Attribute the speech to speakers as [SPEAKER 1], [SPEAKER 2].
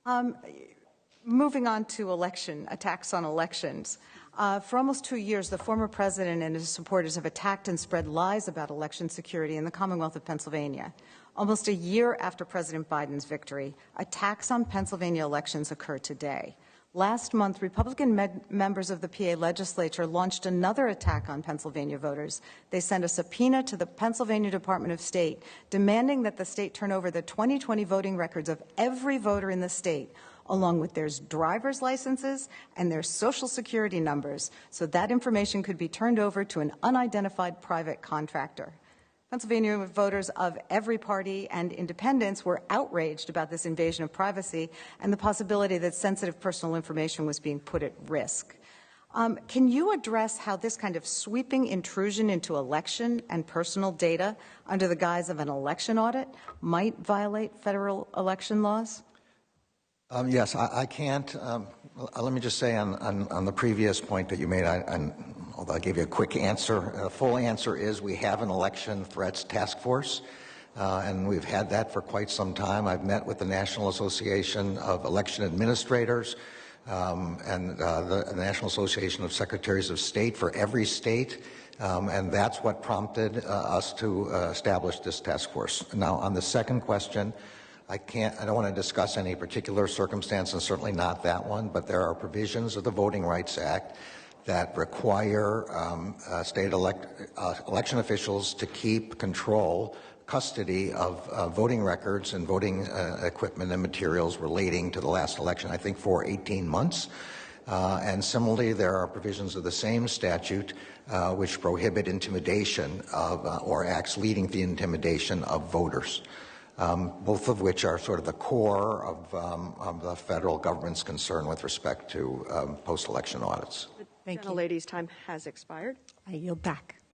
[SPEAKER 1] Um, Moving on to attacks on elections. For almost 2 years, the former president and his supporters have attacked and spread lies about election security in the Commonwealth of Pennsylvania. Almost a year after President Biden's victory, attacks on Pennsylvania elections occur today. Last month, Republican members of the PA legislature launched another attack on Pennsylvania voters. They sent a subpoena to the Pennsylvania Department of State, demanding that the state turn over the 2020 voting records of every voter in the state, along with their driver's licenses and their social security numbers, so that information could be turned over to an unidentified private contractor. Pennsylvania voters of every party and independents were outraged about this invasion of privacy and the possibility that sensitive personal information was being put at risk. Can you address how this kind of sweeping intrusion into election and personal data under the guise of an election audit might violate federal election laws?
[SPEAKER 2] Yes, I can't. Let me just say on the previous point that you made, although I gave you a quick answer, a full answer is we have an election threats task force, and we've had that for quite some time. I've met with the National Association of Election Administrators and the National Association of Secretaries of State for every state, and that's what prompted us to establish this task force. Now, on the second question, I don't want to discuss any particular circumstance, and certainly not that one, but there are provisions of the Voting Rights Act that require state election officials to keep custody of voting records and voting equipment and materials relating to the last election, I think for 18 months. And similarly, there are provisions of the same statute which prohibit intimidation or acts leading to the intimidation of voters. Both of which are sort of the core of the federal government's concern with respect to post-election audits.
[SPEAKER 3] Thank you. The lady's time has expired.
[SPEAKER 4] I yield back.